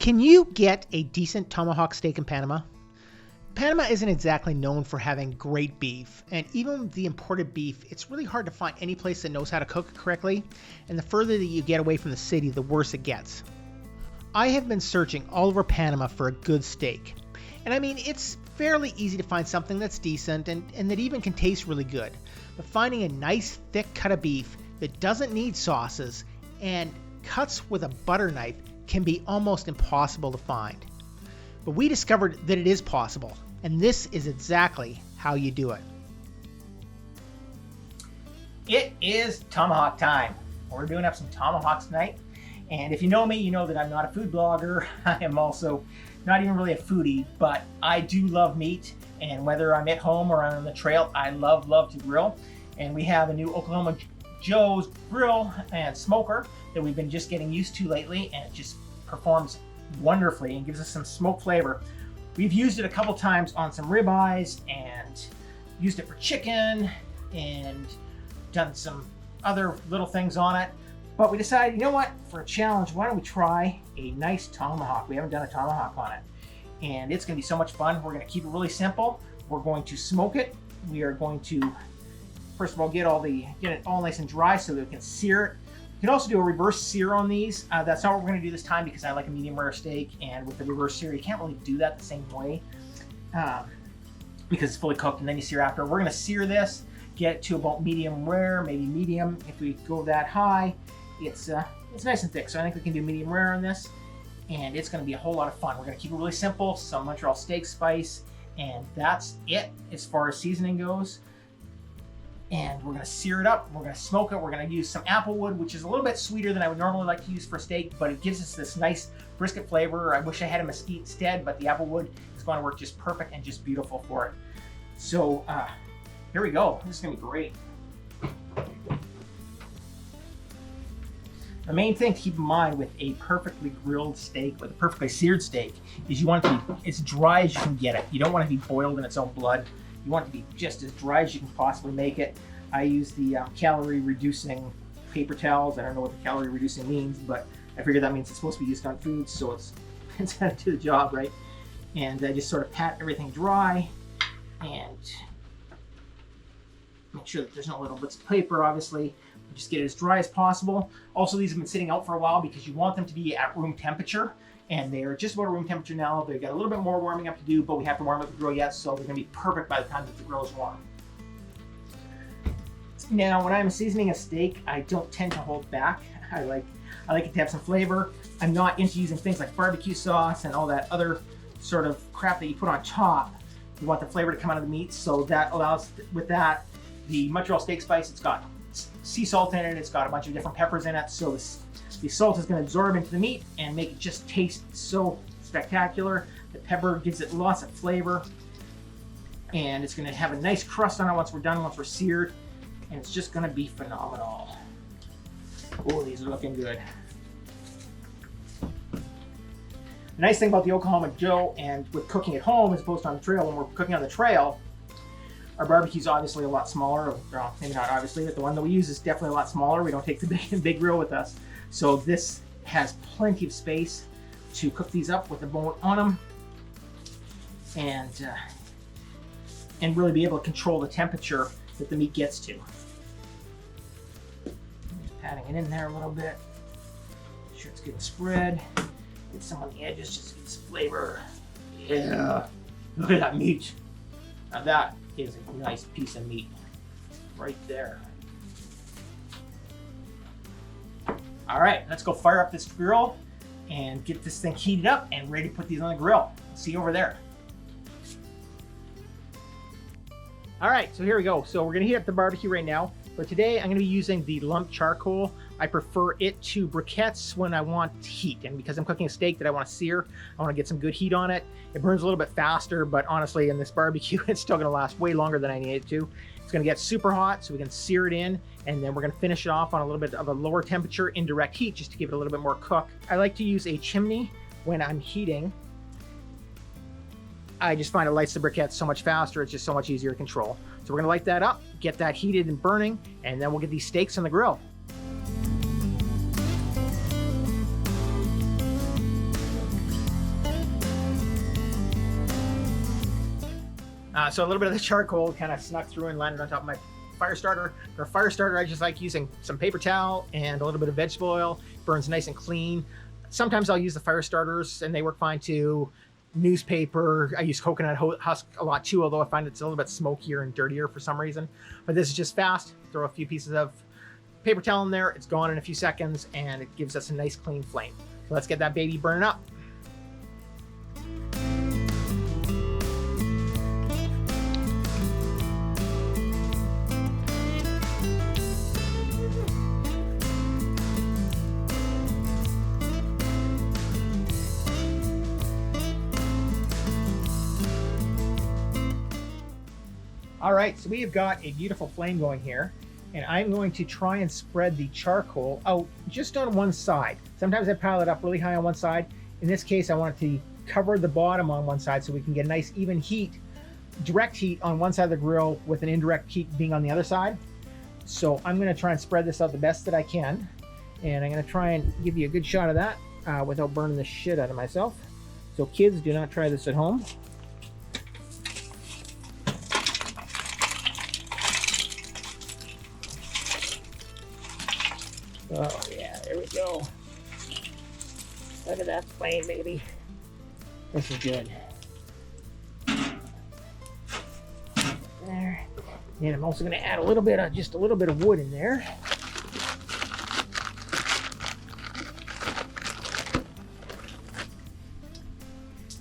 Can you get a decent tomahawk steak in Panama? Panama isn't exactly known for having great beef, and even the imported beef, it's really hard to find any place that knows how to cook it correctly, and the further that you get away from the city, the worse it gets. I have been searching all over Panama for a good steak, and I mean, it's fairly easy to find something that's decent and that even can taste really good, but finding a nice thick cut of beef that doesn't need sauces and cuts with a butter knife can be almost impossible to find. But we discovered that it is possible, and this is exactly how you do it. It is tomahawk time. We're doing up some tomahawks tonight. And if you know me, you know that I'm not a food blogger. I am also not even really a foodie, but I do love meat. And whether I'm at home or I'm on the trail, I love to grill. And we have a new Oklahoma Joe's grill and smoker that we've been just getting used to lately, and it just performs wonderfully and gives us some smoke flavor. We've used it a couple times on some ribeyes and used it for chicken and done some other little things on it. But we decided, you know what, for a challenge, why don't we try a nice tomahawk? We haven't done a tomahawk on it. And it's gonna be so much fun. We're gonna keep it really simple. We're going to smoke it. We are going to, first of all, get it all nice and dry so that we can sear it. You can also do a reverse sear on these. That's not what we're going to do this time because I like a medium rare steak, and with the reverse sear you can't really do that the same way because it's fully cooked and then you sear after. We're going to sear this, get it to about medium rare, maybe medium. If we go that high, it's nice and thick, so I think we can do medium rare on this, and it's going to be a whole lot of fun. We're going to keep it really simple, some Montreal steak spice, and that's it as far as seasoning goes. And we're gonna sear it up, we're gonna smoke it, we're gonna use some applewood, which is a little bit sweeter than I would normally like to use for steak, but it gives us this nice brisket flavor. I wish I had a mesquite instead, but the applewood is going to work just perfect and just beautiful for it. So here we go, this is gonna be great. The main thing to keep in mind with a perfectly grilled steak, with a perfectly seared steak, is you want it to be as dry as you can get it. You don't want it to be boiled in its own blood. You want it to be just as dry as you can possibly make it. I use the calorie reducing paper towels. I don't know what the calorie reducing means, but I figure that means it's supposed to be used on food, so it's gonna do the job, right? And I just sort of pat everything dry and make sure that there's no little bits of paper, obviously. Just get it as dry as possible. Also, these have been sitting out for a while because you want them to be at room temperature. And they are just about room temperature now. They've got a little bit more warming up to do, but we have to warm up the grill yet, so they're gonna be perfect by the time that the grill is warm. Now, when I'm seasoning a steak, I don't tend to hold back. I like it to have some flavor. I'm not into using things like barbecue sauce and all that other sort of crap that you put on top. You want the flavor to come out of the meat, so that allows, with that, the Montreal steak spice, it's got sea salt in it, it's got a bunch of different peppers in it, so the salt is going to absorb into the meat and make it just taste so spectacular. The pepper gives it lots of flavor, and it's going to have a nice crust on it once we're done, once we're seared, and it's just going to be phenomenal. Oh, these are looking good. The nice thing about the Oklahoma Joe and with cooking at home as opposed to on the trail, when we're cooking on the trail, our barbecue's obviously a lot smaller. Well, maybe not obviously, but the one that we use is definitely a lot smaller. We don't take the big grill with us. So this has plenty of space to cook these up with a bone on them and really be able to control the temperature that the meat gets to. Just patting it in there a little bit. Make sure it's getting spread. Get some on the edges just to get some flavor. Yeah, look at that meat. Now that is a nice piece of meat right there. All right, let's go fire up this grill and get this thing heated up and ready to put these on the grill. See you over there. All right, so here we go. So we're gonna heat up the barbecue right now. But today I'm gonna be using the lump charcoal. I prefer it to briquettes when I want heat. And because I'm cooking a steak that I wanna sear, I wanna get some good heat on it. It burns a little bit faster, but honestly in this barbecue, it's still gonna last way longer than I need it to. It's gonna get super hot so we can sear it in, and then we're gonna finish it off on a little bit of a lower temperature indirect heat just to give it a little bit more cook. I like to use a chimney when I'm heating. I just find it lights the briquettes so much faster, it's just so much easier to control. So we're gonna light that up, get that heated and burning, and then we'll get these steaks on the grill. So a little bit of the charcoal kind of snuck through and landed on top of my fire starter. For a fire starter, I just like using some paper towel and a little bit of vegetable oil. Burns nice and clean. Sometimes I'll use the fire starters and they work fine too. Newspaper, I use coconut husk a lot too, although I find it's a little bit smokier and dirtier for some reason. But this is just fast. Throw a few pieces of paper towel in there, it's gone in a few seconds, and it gives us a nice clean flame. So let's get that baby burning up. All right, so we have got a beautiful flame going here, and I'm going to try and spread the charcoal out just on one side. Sometimes I pile it up really high on one side. In this case, I want it to cover the bottom on one side so we can get a nice even heat, direct heat on one side of the grill with an indirect heat being on the other side. So I'm gonna try and spread this out the best that I can, and I'm gonna try and give you a good shot of that without burning the shit out of myself. So kids, do not try this at home. Oh yeah, there we go. Look at that flame, baby. This is good. There. And I'm also going to add a little bit of, just a little bit of wood in there.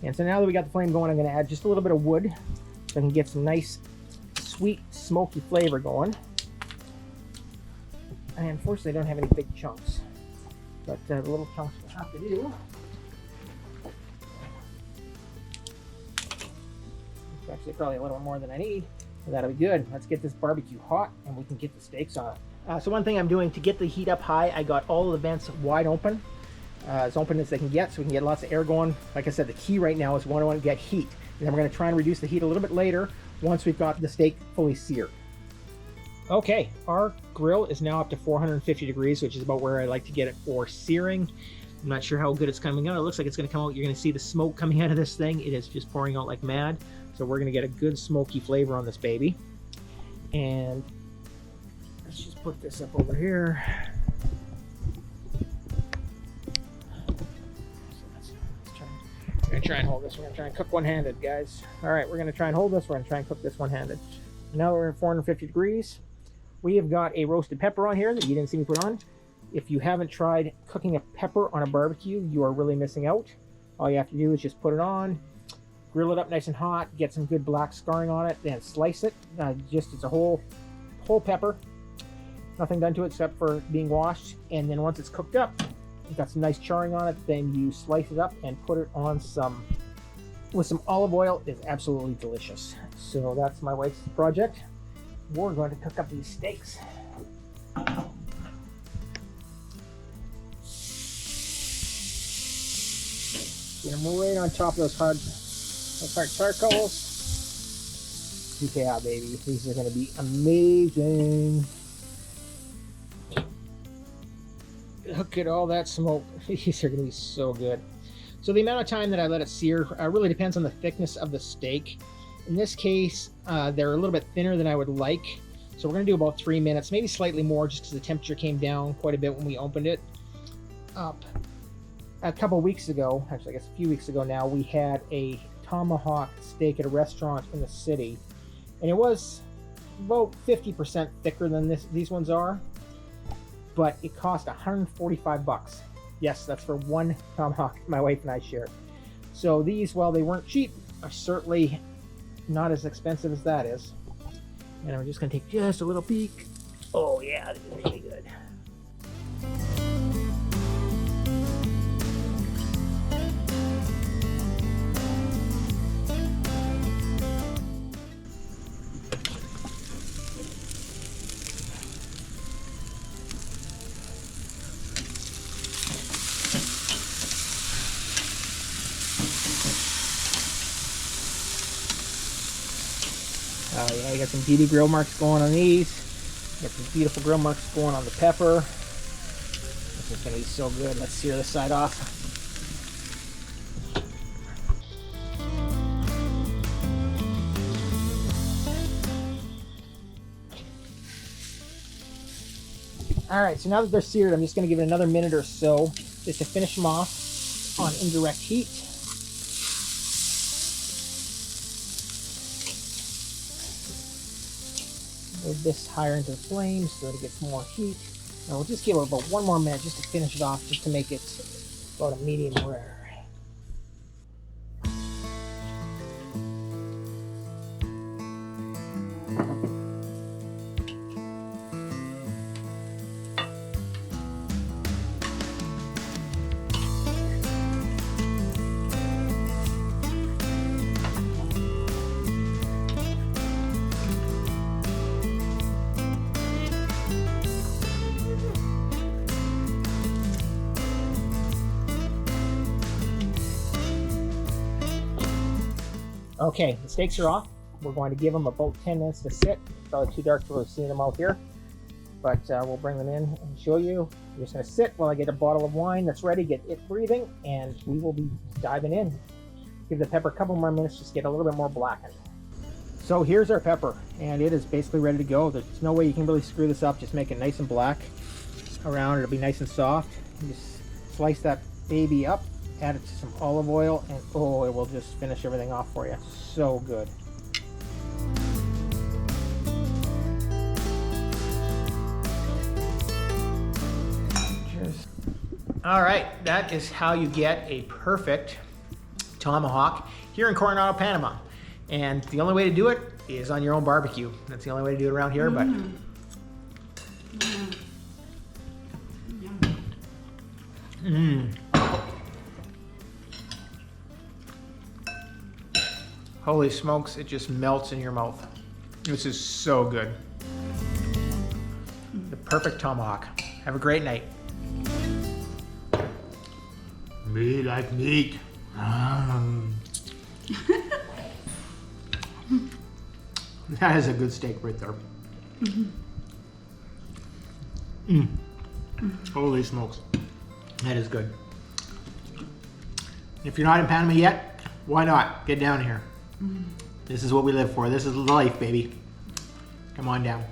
And so now that we got the flame going, I'm going to add just a little bit of wood so I can get some nice, sweet, smoky flavor going. I unfortunately don't have any big chunks, but the little chunks will have to do. It's actually probably a little more than I need, so that'll be good. Let's get this barbecue hot and we can get the steaks on it. So one thing I'm doing to get the heat up high, I got all of the vents wide open, as open as they can get, so we can get lots of air going. Like I said, the key right now is we want to get heat, and then we're going to try and reduce the heat a little bit later once we've got the steak fully seared. Okay, our grill is now up to 450 degrees, which is about where I like to get it for searing. I'm not sure how good it's coming out. It looks like it's going to come out. You're going to see the smoke coming out of this thing. It is just pouring out like mad. So we're going to get a good smoky flavor on this baby. And let's just put this up over here. We're going to try and hold this. We're going to try and cook one-handed, guys. All right, we're going to try and hold this. We're going to try and cook this one-handed. Now we're at 450 degrees. We have got a roasted pepper on here that you didn't see me put on. If you haven't tried cooking a pepper on a barbecue, you are really missing out. All you have to do is just put it on, grill it up nice and hot, get some good black scarring on it, then slice it. It's a whole pepper. Nothing done to it except for being washed. And then once it's cooked up, you've got some nice charring on it, then you slice it up and put it on with some olive oil. Is absolutely delicious. So that's my wife's project. We're going to cook up these steaks. Get them right on top of those hard charcoals. Yeah, baby, these are going to be amazing. Look at all that smoke. These are going to be so good. So the amount of time that I let it sear really depends on the thickness of the steak. In this case, they're a little bit thinner than I would like. So we're going to do about 3 minutes, maybe slightly more, just because the temperature came down quite a bit when we opened it up. A couple weeks ago, actually I guess a few weeks ago now, we had a Tomahawk steak at a restaurant in the city. And it was about 50% thicker than these ones are. But it cost $145. Yes, that's for one Tomahawk my wife and I shared. So these, while they weren't cheap, are certainly not as expensive as that is. And I'm just going to take just a little peek. Oh yeah, this is really good. Oh yeah, you got some beauty grill marks going on these. Got some beautiful grill marks going on the pepper. This is going to be so good. Let's sear this side off. All right, so now that they're seared, I'm just going to give it another minute or so just to finish them off on indirect heat. Move this higher into the flame so that it gets more heat. And we'll just give it about 1 more minute just to finish it off, just to make it about a medium rare. Okay, the steaks are off. We're going to give them about 10 minutes to sit. It's probably too dark to really see them out here, but we'll bring them in and show you. You're just going to sit while I get a bottle of wine that's ready, get it breathing, and we will be diving in. Give the pepper a couple more minutes, just get a little bit more blackened. So here's our pepper, and it is basically ready to go. There's no way you can really screw this up. Just make it nice and black around. It'll be nice and soft. You just slice that baby up. Add it to some olive oil, and oh, it will just finish everything off for you. So good. Cheers. All right, that is how you get a perfect tomahawk here in Coronado, Panama. And the only way to do it is on your own barbecue. That's the only way to do it around here, but... Holy smokes, it just melts in your mouth. This is so good. The perfect tomahawk. Have a great night. Me like meat. That is a good steak right there. Holy smokes. That is good. If you're not in Panama yet, why not? Get down here. This is what we live for. This is life, baby. Come on down.